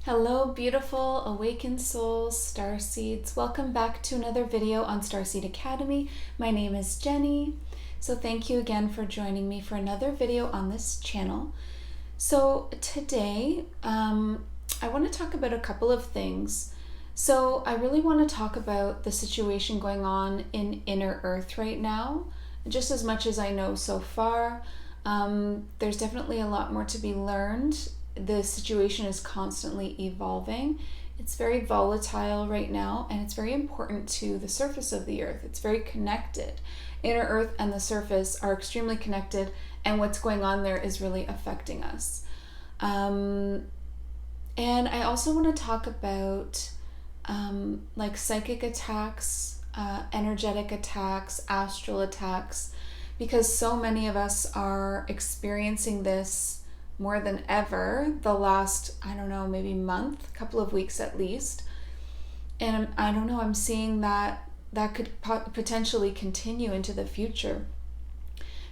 Hello, beautiful awakened souls, starseeds. Welcome back to another video on Starseed Academy. My name is Jenny. So thank you again for joining me for another video on this channel. So today, I want to talk about a couple of things. So I really want to talk about the situation going on in Inner Earth right now. Just as much as I know so far, there's definitely a lot more to be learned. The situation is constantly evolving. It's very volatile right now, and it's very important to the surface of the earth. It's very connected. Inner Earth and the surface are extremely connected, and what's going on there is really affecting us. And I also want to talk about like psychic attacks, energetic attacks, astral attacks, because so many of us are experiencing this more than ever the last, I don't know, maybe month, couple of weeks at least. And I don't know, I'm seeing that could potentially continue into the future.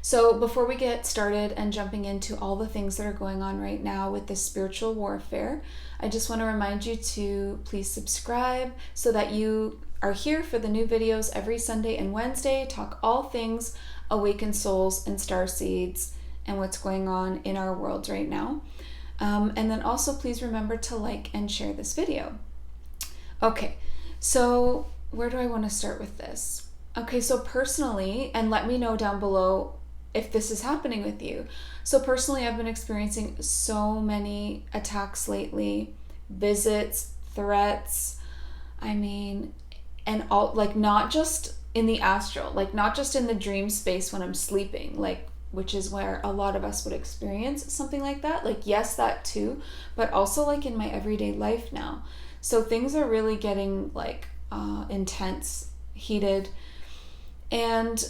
So before we get started and jumping into all the things that are going on right now with this spiritual warfare, I just want to remind you to please subscribe so that you are here for the new videos every Sunday and Wednesday, talk all things awakened souls and starseeds and what's going on in our world right now. And then also please remember to like and share this video. Okay, so where do I want to start with this? Okay, so personally, and let me know down below if this is happening with you. So personally, I've been experiencing so many attacks lately, visits, threats, and all, like, not just in the astral, like not just in the dream space when I'm sleeping, like, which is where a lot of us would experience something like that. Like, yes, that too, but also like in my everyday life now. So things are really getting like intense, heated, and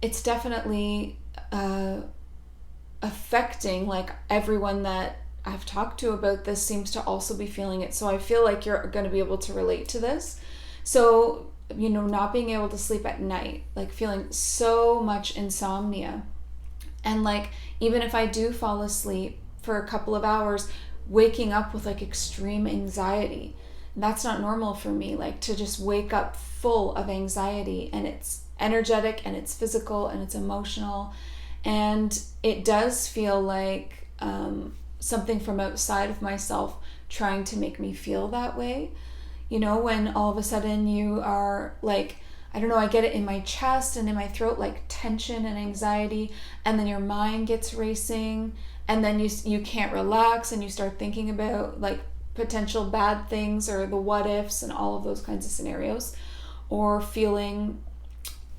it's definitely affecting, like, everyone that I've talked to about this seems to also be feeling it. So I feel like you're going to be able to relate to this. So, you know, not being able to sleep at night, like feeling so much insomnia. And like, even if I do fall asleep for a couple of hours, waking up with like extreme anxiety. That's not normal for me, like to just wake up full of anxiety, and it's energetic and it's physical and it's emotional. And it does feel like something from outside of myself trying to make me feel that way. You know, when all of a sudden you are like, I don't know, I get it in my chest and in my throat, like tension and anxiety, and then your mind gets racing, and then you can't relax, and you start thinking about like potential bad things or the what ifs and all of those kinds of scenarios, or feeling,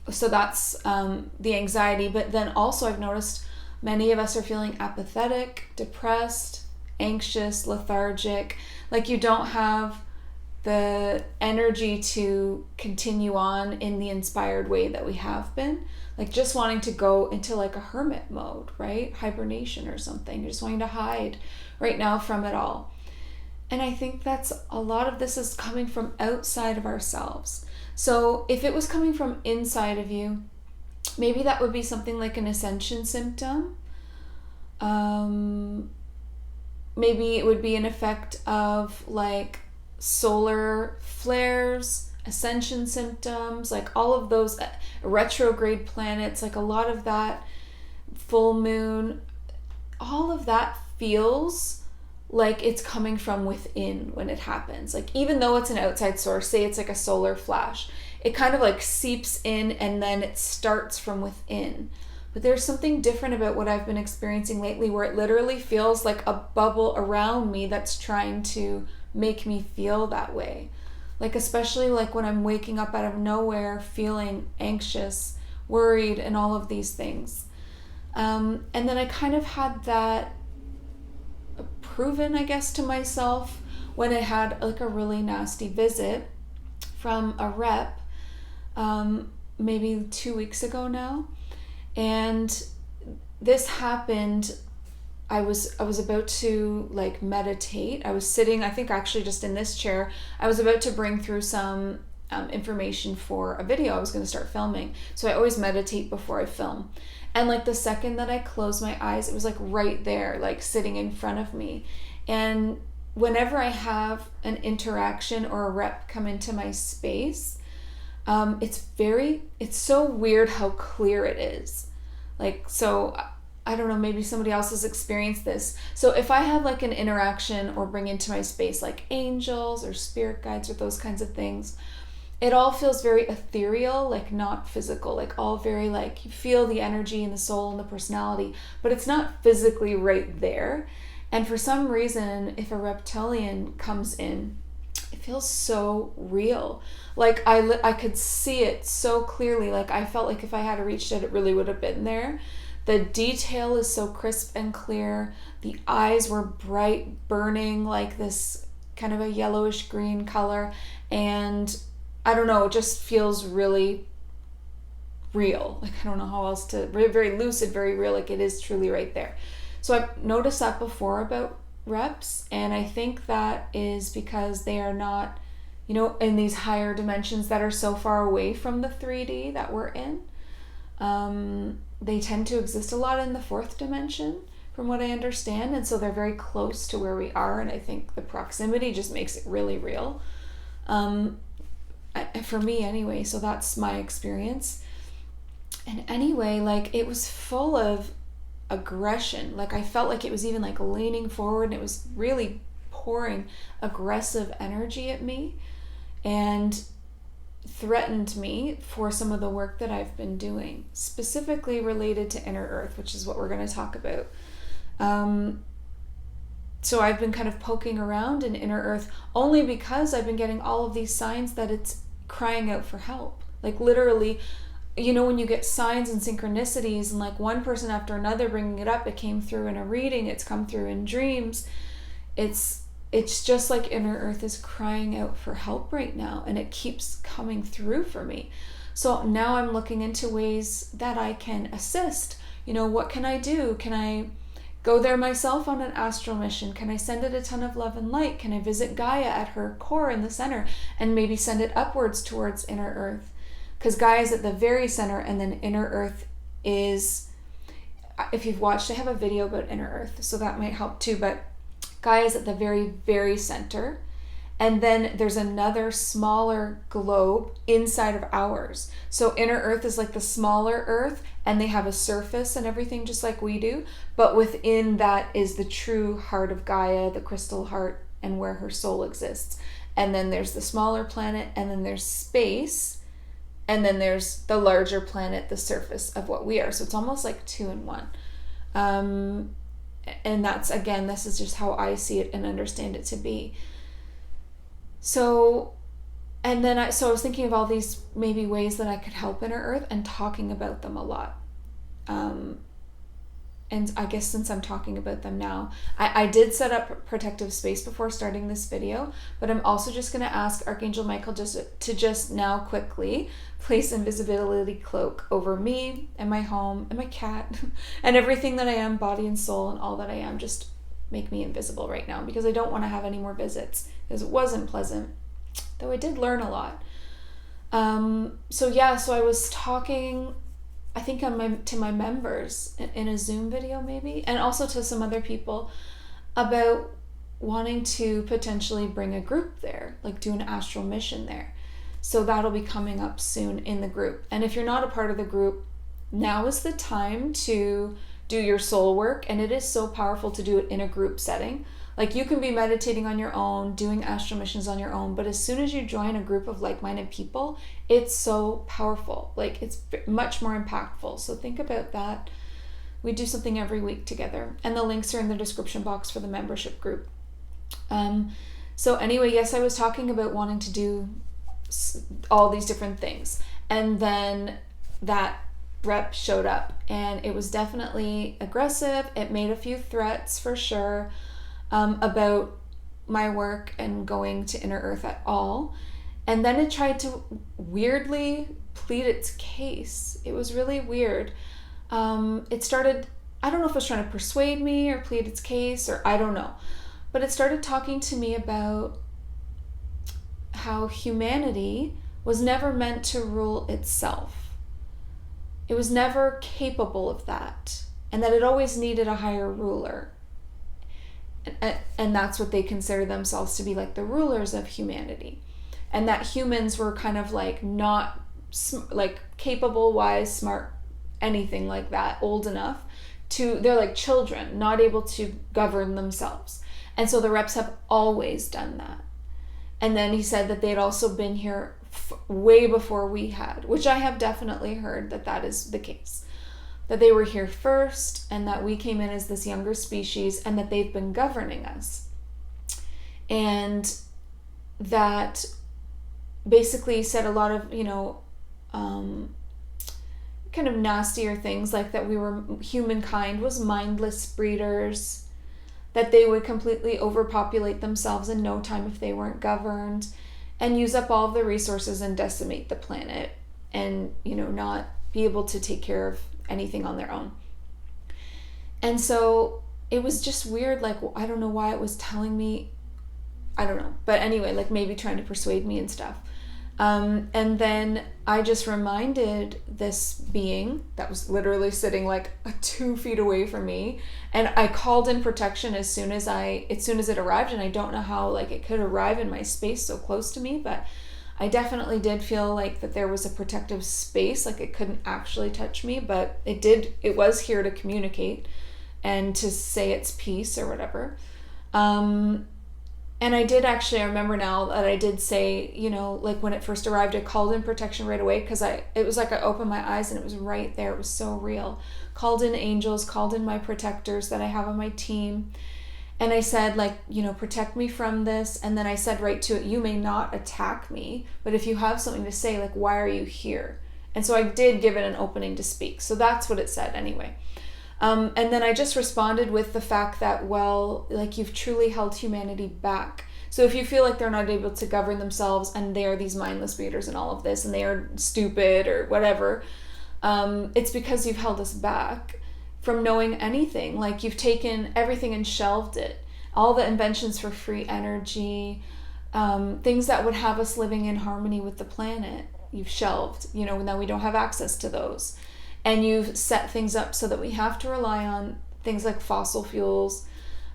so that's the anxiety. But then also I've noticed many of us are feeling apathetic, depressed, anxious, lethargic, like you don't have the energy to continue on in the inspired way that we have been, like just wanting to go into like a hermit mode, right? Hibernation or something. You're just wanting to hide right now from it all. And I think that's a lot of this is coming from outside of ourselves. So if it was coming from inside of you, maybe that would be something like an ascension symptom. Maybe it would be an effect of like solar flares, ascension symptoms, like all of those retrograde planets, like a lot of that, full moon, all of that feels like it's coming from within when it happens. Like, even though it's an outside source, say it's like a solar flash, it kind of like seeps in and then it starts from within. But there's something different about what I've been experiencing lately, where it literally feels like a bubble around me that's trying to make me feel that way. Like, especially like when I'm waking up out of nowhere feeling anxious, worried, and all of these things. And then I kind of had that proven, I guess, to myself when I had like a really nasty visit from a rep maybe 2 weeks ago now. And this happened, I was about to like meditate. I was sitting, I think actually just in this chair. I was about to bring through some information for a video I was going to start filming. So I always meditate before I film. And like the second that I closed my eyes, it was like right there, like sitting in front of me. And whenever I have an interaction or a rep come into my space, it's so weird how clear it is. Like, so I don't know, maybe somebody else has experienced this. So if I have like an interaction or bring into my space like angels or spirit guides or those kinds of things, it all feels very ethereal, like not physical, like all very like you feel the energy and the soul and the personality, but it's not physically right there. And for some reason, if a reptilian comes in, it feels so real. Like I could see it so clearly. Like I felt like if I had reached it, it really would have been there. The detail is so crisp and clear. The eyes were bright, burning, like this kind of a yellowish green color. And I don't know, it just feels really real. Like, I don't know how else to, very lucid, very real. Like it is truly right there. So I've noticed that before about reps. And I think that is because they are not, in these higher dimensions that are so far away from the 3D that we're in. They tend to exist a lot in the 4th dimension, from what I understand, and so they're very close to where we are, and I think the proximity just makes it really real. For me anyway, so that's my experience. And anyway, like it was full of aggression. Like I felt like it was even like leaning forward, and it was really pouring aggressive energy at me and threatened me for some of the work that I've been doing, specifically related to inner earth, which is what we're going to talk about. So I've been kind of poking around in inner earth only because I've been getting all of these signs that it's crying out for help. Like literally, when you get signs and synchronicities and like one person after another bringing it up, it came through in a reading, it's come through in dreams. It's just like inner earth is crying out for help right now, and it keeps coming through for me. So now I'm looking into ways that I can assist. What can I do? Can I go there myself on an astral mission? Can I send it a ton of love and light? Can I visit Gaia at her core in the center and maybe send it upwards towards inner earth? Because Gaia is at the very center, and then inner earth is, if you've watched, I have a video about inner earth, so that might help too, but Gaia is at the very, very center. And then there's another smaller globe inside of ours. So inner earth is like the smaller earth, and they have a surface and everything just like we do. But within that is the true heart of Gaia, the crystal heart, and where her soul exists. And then there's the smaller planet, and then there's space, and then there's the larger planet, the surface of what we are. So it's almost like 2 in 1. And that's, again, this is just how I see it and understand it to be. So, and then I was thinking of all these maybe ways that I could help inner earth and talking about them a lot. And I guess since I'm talking about them now, I did set up protective space before starting this video, but I'm also just going to ask Archangel Michael to now quickly place invisibility cloak over me and my home and my cat and everything that I am, body and soul, and all that I am. Just make me invisible right now, because I don't want to have any more visits, because it wasn't pleasant, though I did learn a lot. So I was talking, I think to my members in a Zoom video maybe, and also to some other people about wanting to potentially bring a group there, like do an astral mission there. So that'll be coming up soon in the group. And if you're not a part of the group, now is the time to do your soul work, and it is so powerful to do it in a group setting. Like you can be meditating on your own, doing astral missions on your own, but as soon as you join a group of like-minded people, it's so powerful. Like it's much more impactful. So think about that. We do something every week together, and the links are in the description box for the membership group. So anyway, yes, I was talking about wanting to do all these different things, and then that rep showed up, and it was definitely aggressive. It made a few threats for sure. About my work and going to inner earth at all. And then it tried to weirdly plead its case. It was really weird. It started, I don't know if it was trying to persuade me or plead its case, or I don't know. But it started talking to me about how humanity was never meant to rule itself. It was never capable of that, and that it always needed a higher ruler. and that's what they consider themselves to be, like the rulers of humanity, and that humans were kind of like not like capable, wise, smart, anything like that, old enough to, they're like children, not able to govern themselves. And so the reps have always done that. And then he said that they'd also been here way before we had, which I have definitely heard that that is the case. That they were here first, and that we came in as this younger species, and that they've been governing us. And that basically said a lot of, kind of nastier things, like that humankind was mindless breeders, that they would completely overpopulate themselves in no time if they weren't governed, and use up all of the resources and decimate the planet, and, not be able to take care of anything on their own. And so it was just weird, like, I don't know why it was telling me, I don't know, but anyway, like maybe trying to persuade me and stuff. And then I just reminded this being that was literally sitting like 2 feet away from me, and I called in protection as soon as it arrived. And I don't know how like it could arrive in my space so close to me, but I definitely did feel like that there was a protective space, like it couldn't actually touch me, but it was here to communicate and to say its piece or whatever. And I did actually, I remember now that I did say, like when it first arrived, I called in protection right away, because it was like I opened my eyes and it was right there. It was so real. Called in angels, called in my protectors that I have on my team. And I said, like, protect me from this. And then I said right to it, you may not attack me, but if you have something to say, like, why are you here? And so I did give it an opening to speak. So that's what it said anyway. And then I just responded with the fact that, well, like, you've truly held humanity back. So if you feel like they're not able to govern themselves and they are these mindless breeders and all of this, and they are stupid or whatever, it's because you've held us back from knowing anything. Like, you've taken everything and shelved it. All the inventions for free energy, things that would have us living in harmony with the planet, you've shelved, now we don't have access to those. And you've set things up so that we have to rely on things like fossil fuels.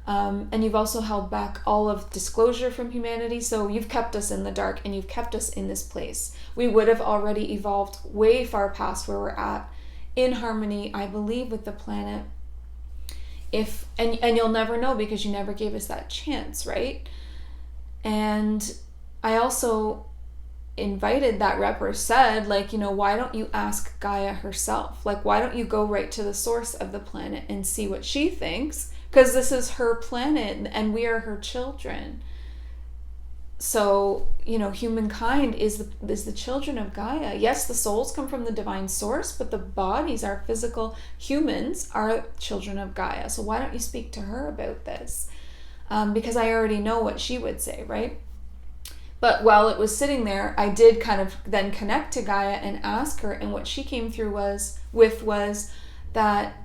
And you've also held back all of disclosure from humanity. So you've kept us in the dark, and you've kept us in this place. We would have already evolved way far past where we're at, in harmony, I believe, with the planet. And you'll never know, because you never gave us that chance, right? And I also invited that rep, or said, like, why don't you ask Gaia herself? Like, why don't you go right to the source of the planet and see what she thinks? Because this is her planet and we are her children. So, humankind is the children of Gaia. Yes, the souls come from the divine source, but the bodies, our physical humans, are children of Gaia. So why don't you speak to her about this? Because I already know what she would say, right? But while it was sitting there, I did kind of then connect to Gaia and ask her, and what she came through was that,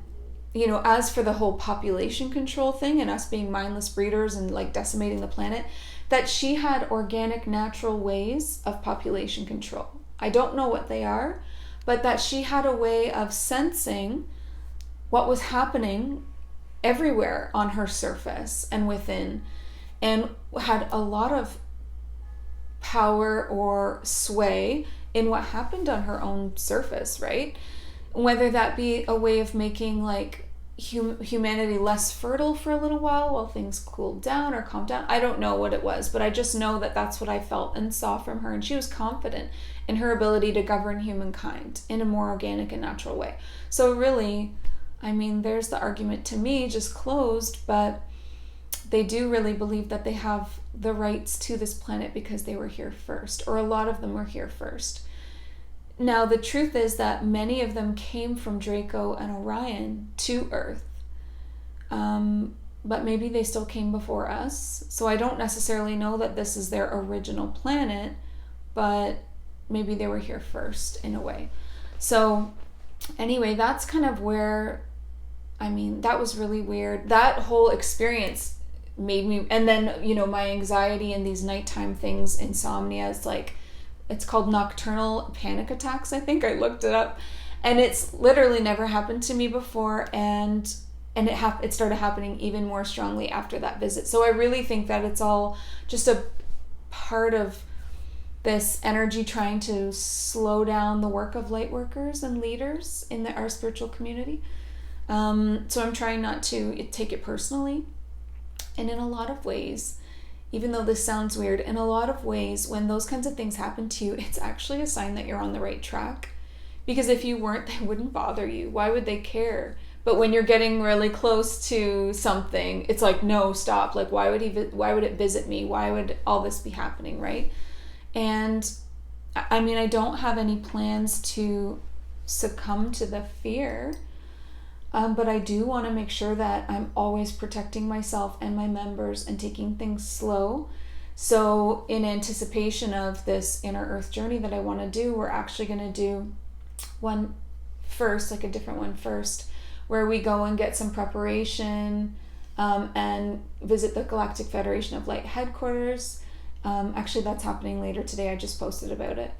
as for the whole population control thing and us being mindless breeders and like decimating the planet, that she had organic, natural ways of population control. I don't know what they are, but that she had a way of sensing what was happening everywhere on her surface and within, and had a lot of power or sway in what happened on her own surface, right? Whether that be a way of making like humanity less fertile for a little while things cooled down or calmed down. I don't know what it was, but I just know that that's what I felt and saw from her. And she was confident in her ability to govern humankind in a more organic and natural way. So really, there's the argument to me just closed, but they do really believe that they have the rights to this planet because they were here first, or a lot of them were here first. Now, the truth is that many of them came from Draco and Orion to Earth, but maybe they still came before us. So I don't necessarily know that this is their original planet, but maybe they were here first in a way. So anyway, that's kind of where, that was really weird. That whole experience made me, and then my anxiety and these nighttime things, insomnia, it's called nocturnal panic attacks, I think. I looked it up, and it's literally never happened to me before. And and it started happening even more strongly after that visit. So I really think that it's all just a part of this energy trying to slow down the work of light workers and leaders in our spiritual community. So I'm trying not to take it personally. And in a lot of ways, even though this sounds weird, in a lot of ways, when those kinds of things happen to you, it's actually a sign that you're on the right track. Because if you weren't, they wouldn't bother you. Why would they care? But when you're getting really close to something, it's like, no, stop. Like, why would it visit me? Why would all this be happening, right? And I mean, I don't have any plans to succumb to the fear, but I do want to make sure that I'm always protecting myself and my members and taking things slow. So in anticipation of this inner earth journey that I want to do, we're actually going to do one first, like a different one first, where we go and get some preparation and visit the Galactic Federation of Light headquarters. Actually, that's happening later today. I just posted about it.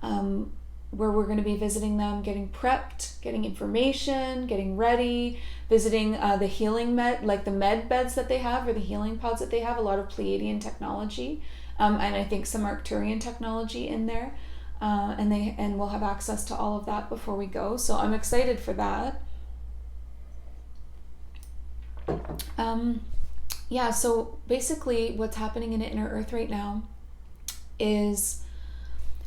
Where we're going to be visiting them, getting prepped, getting information, getting ready, visiting the healing like the med beds that they have, or the healing pods that they have, a lot of Pleiadian technology, and I think some Arcturian technology in there, and we'll have access to all of that before we go. So I'm excited for that. Yeah, so basically what's happening in Inner Earth right now is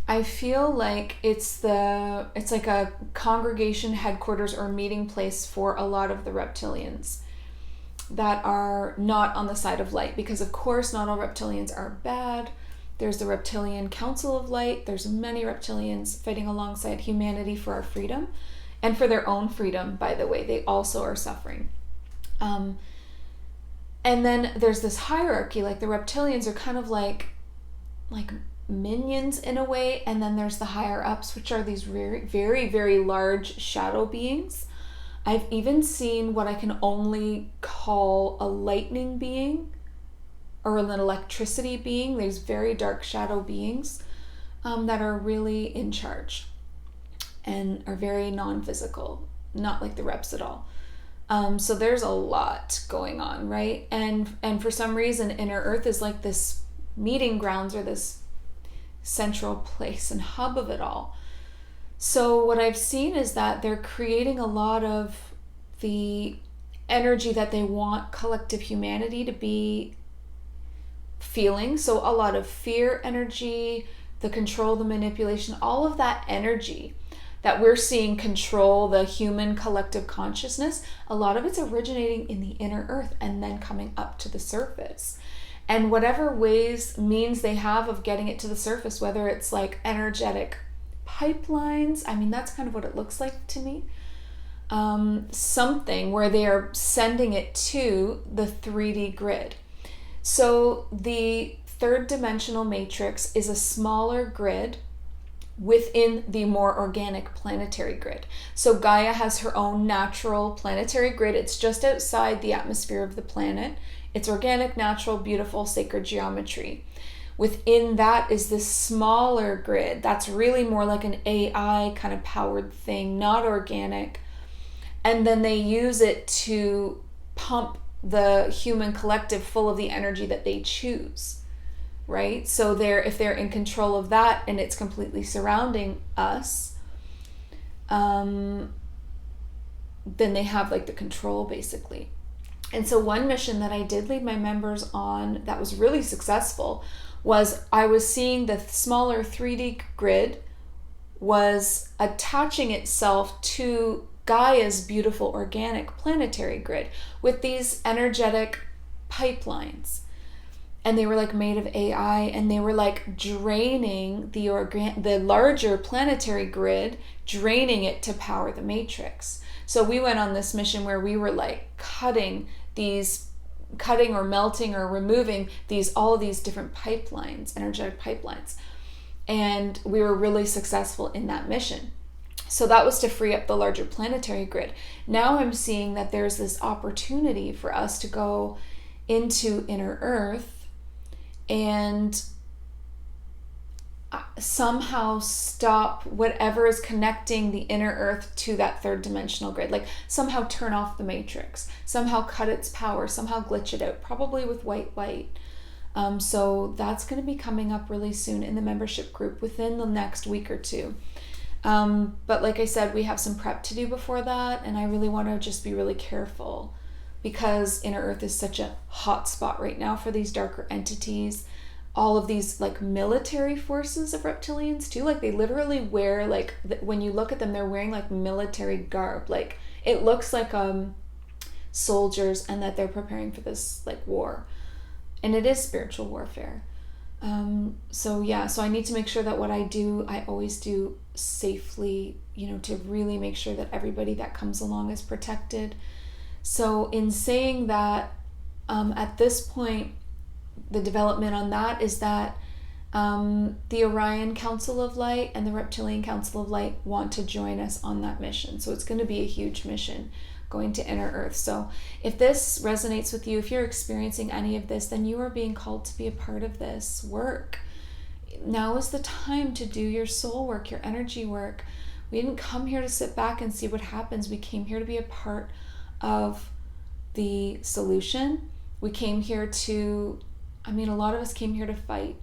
I feel like it's like a congregation headquarters or meeting place for a lot of the reptilians that are not on the side of light, because of course not all reptilians are bad. There's the Reptilian Council of Light. There's many reptilians fighting alongside humanity for our freedom and for their own freedom, by the way. They also are suffering. And then there's this hierarchy, like the reptilians are kind of like minions in a way, and then there's the higher ups, which are these very, very, very large shadow beings. I've even seen what I can only call a lightning being or an electricity being. There's very dark shadow beings that are really in charge and are very non-physical, not like the reps at all. So there's a lot going on, right? And for some reason, Inner Earth is like this meeting grounds or this central place and hub of it all. So what I've seen is that they're creating a lot of the energy that they want collective humanity to be feeling. So a lot of fear energy, the control, the manipulation, all of that energy that we're seeing control the human collective consciousness, a lot of it's originating in the inner earth and then coming up to the surface. And whatever means they have of getting it to the surface, whether it's like energetic pipelines, I mean, that's kind of what it looks like to me. Something where they are sending it to the 3D grid. So the third dimensional matrix is a smaller grid within the more organic planetary grid. So Gaia has her own natural planetary grid. It's just outside the atmosphere of the planet. It's organic, natural, beautiful, sacred geometry. Within that is this smaller grid that's really more like an AI kind of powered thing, not organic. And then they use it to pump the human collective full of the energy that they choose. Right? So if they're in control of that and it's completely surrounding us, then they have like the control basically. And so one mission that I did lead my members on that was really successful was I was seeing the smaller 3D grid was attaching itself to Gaia's beautiful organic planetary grid with these energetic pipelines. And they were like made of AI, and they were like draining the larger planetary grid, draining it to power the matrix. So we went on this mission where we were like cutting or melting or removing all these different pipelines, energetic pipelines. And we were really successful in that mission. So that was to free up the larger planetary grid. Now I'm seeing that there's this opportunity for us to go into Inner Earth. And somehow stop whatever is connecting the inner earth to that third dimensional grid. Like somehow turn off the matrix, somehow cut its power, somehow glitch it out, probably with white light. So that's going to be coming up really soon in the membership group within the next week or two. But like I said, we have some prep to do before that, and I really want to just be really careful because inner earth is such a hot spot right now for these darker entities. All of these like military forces of reptilians too, like they literally wear like, when you look at them, they're wearing like military garb. Like it looks like soldiers, and that they're preparing for this like war. And it is spiritual warfare. So I need to make sure that what I do, I always do safely, to really make sure that everybody that comes along is protected. So in saying that, at this point, the development on that is that the Orion Council of Light and the Reptilian Council of Light want to join us on that mission. So it's going to be a huge mission going to inner earth. So if this resonates with you, if you're experiencing any of this, then you are being called to be a part of this work. Now is the time to do your soul work, your energy work. We didn't come here to sit back and see what happens. We came here to be a part of the solution. We came here to, a lot of us came here to fight,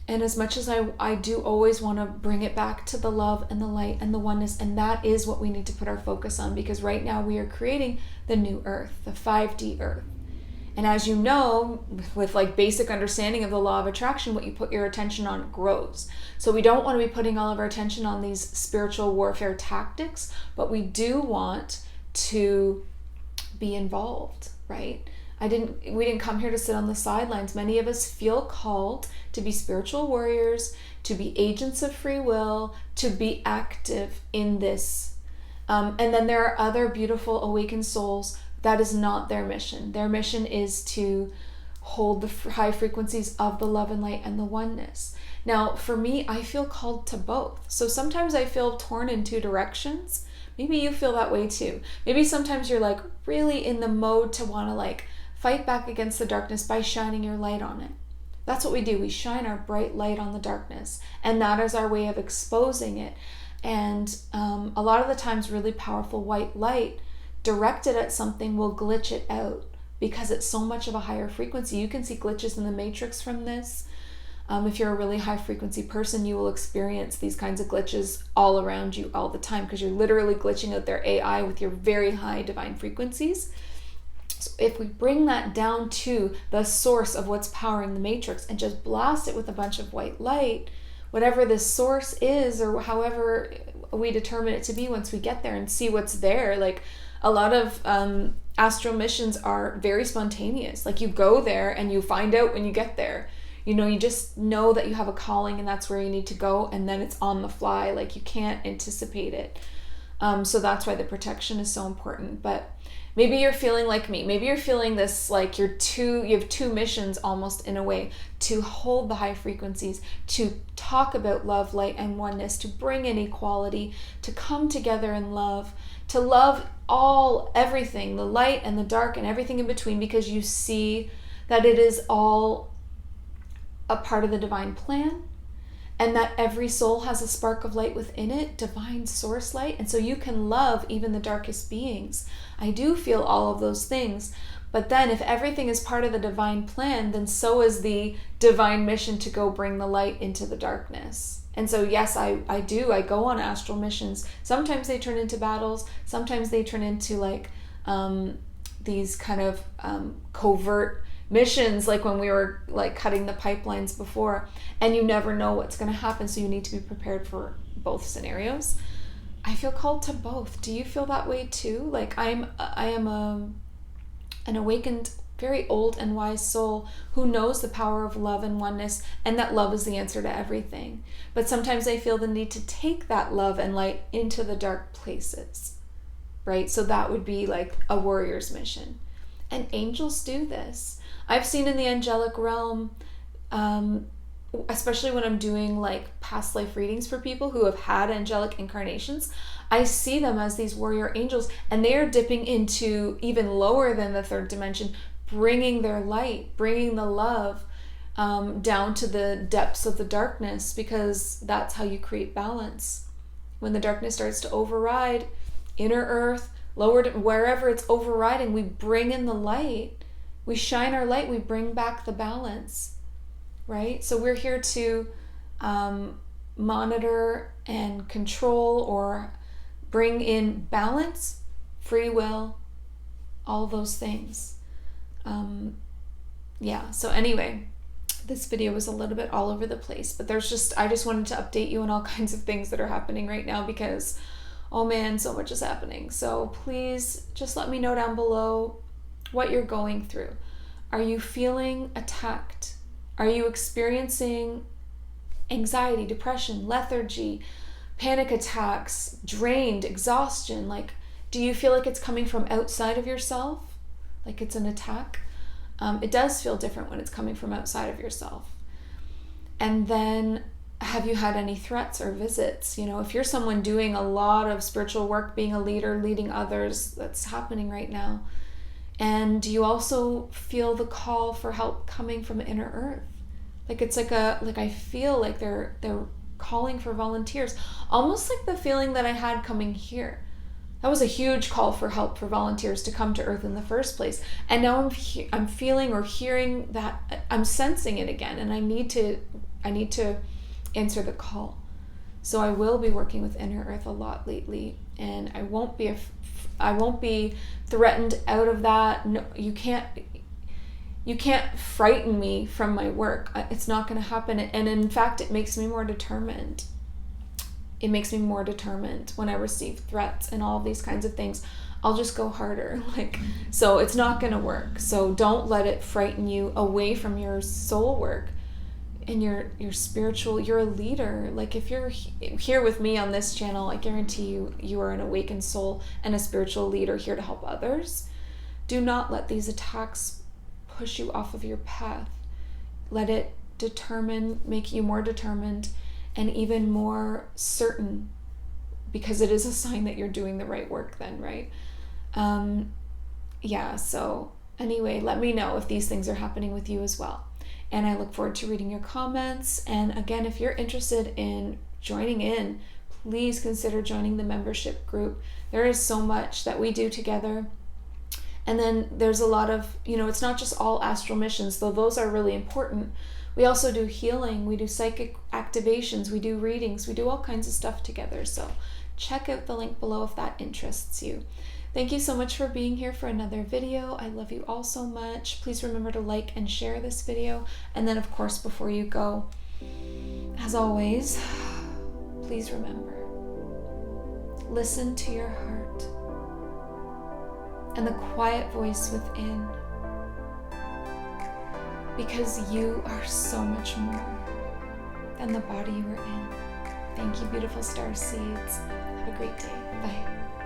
and as much as I do always want to bring it back to the love and the light and the oneness, and that is what we need to put our focus on, because right now we are creating the new earth, the 5D earth. And as you know, with like basic understanding of the law of attraction, what you put your attention on grows. So we don't want to be putting all of our attention on these spiritual warfare tactics, but we do want to be involved, right? We didn't come here to sit on the sidelines. Many of us feel called to be spiritual warriors, to be agents of free will, to be active in this. And then there are other beautiful awakened souls that is not their mission. Their mission is to hold the high frequencies of the love and light and the oneness. Now, for me, I feel called to both. So sometimes I feel torn in two directions. Maybe you feel that way too. Maybe sometimes you're like really in the mode to want to like fight back against the darkness by shining your light on it. That's what we do. We shine our bright light on the darkness, and that is our way of exposing it. And a lot of the times really powerful white light directed at something will glitch it out because it's so much of a higher frequency. You can see glitches in the matrix from this. If you're a really high frequency person, you will experience these kinds of glitches all around you all the time because you're literally glitching out their AI with your very high divine frequencies. So if we bring that down to the source of what's powering the matrix and just blast it with a bunch of white light, whatever this source is, or however we determine it to be once we get there and see what's there. Like a lot of astral missions are very spontaneous. Like you go there and you find out when you get there. You just know that you have a calling and that's where you need to go, and then it's on the fly. Like you can't anticipate it. So that's why the protection is so important. But maybe you're feeling like me. Maybe you're feeling this like you have two missions almost in a way, to hold the high frequencies, to talk about love, light, and oneness, to bring in equality, to come together in love, to love everything, the light and the dark and everything in between, because you see that it is all a part of the divine plan, and that every soul has a spark of light within it, divine source light, and so you can love even the darkest beings. I do feel all of those things, but then if everything is part of the divine plan, then so is the divine mission to go bring the light into the darkness. And so yes, I go on astral missions. Sometimes they turn into battles, sometimes they turn into like these kind of covert missions, like when we were like cutting the pipelines before, and you never know what's going to happen, so you need to be prepared for both scenarios. I feel called to both. Do you feel that way too? Like I am an awakened, very old and wise soul who knows the power of love and oneness, and that love is the answer to everything. But sometimes I feel the need to take that love and light into the dark places, right? So that would be like a warrior's mission. And angels do this. I've seen in the angelic realm, especially when I'm doing like past life readings for people who have had angelic incarnations, I see them as these warrior angels, and they are dipping into even lower than the third dimension, bringing their light, bringing the love, down to the depths of the darkness, because that's how you create balance. When the darkness starts to override, inner earth, lower, wherever it's overriding, we bring in the light. We shine our light, we bring back the balance, right? So we're here to monitor and control, or bring in balance, free will, all those things. So anyway, this video was a little bit all over the place, but I just wanted to update you on all kinds of things that are happening right now, because, oh man, so much is happening. So please just let me know down below what you're going through. Are you feeling attacked? Are you experiencing anxiety, depression, lethargy, panic attacks, drained, exhaustion? Like, do you feel like it's coming from outside of yourself? Like it's an attack? It does feel different when it's coming from outside of yourself. And then, have you had any threats or visits? You know, if you're someone doing a lot of spiritual work, being a leader, leading others, that's happening right now. And do you also feel the call for help coming from inner earth? Like it's like I feel like they're calling for volunteers, almost like the feeling that I had coming here. That was a huge call for help for volunteers to come to earth in the first place. And now I'm feeling or hearing that, I'm sensing it again, and I need to answer the call. So I will be working with inner earth a lot lately, and I won't be threatened out of that. No, you can't frighten me from my work. It's not going to happen. And in fact, it makes me more determined. It makes me more determined when I receive threats and all these kinds of things. I'll just go harder. So it's not going to work. So don't let it frighten you away from your soul work and your spiritual. You're a leader. Like if you're here with me on this channel, I guarantee you are an awakened soul and a spiritual leader here to help others. Do not let these attacks push you off of your path. Let it make you more determined and even more certain, because it is a sign that you're doing the right work then, right? So anyway, let me know if these things are happening with you as well. And I look forward to reading your comments. And again, if you're interested in joining in, please consider joining the membership group. There is so much that we do together. And then there's a lot of, it's not just all astral missions, though those are really important. We also do healing, we do psychic activations, we do readings, we do all kinds of stuff together. So check out the link below if that interests you. Thank you so much for being here for another video. I love you all so much. Please remember to like and share this video. And then of course, before you go, as always, please remember, listen to your heart and the quiet voice within, because you are so much more than the body you are in. Thank you, beautiful star seeds. Have a great day. Bye.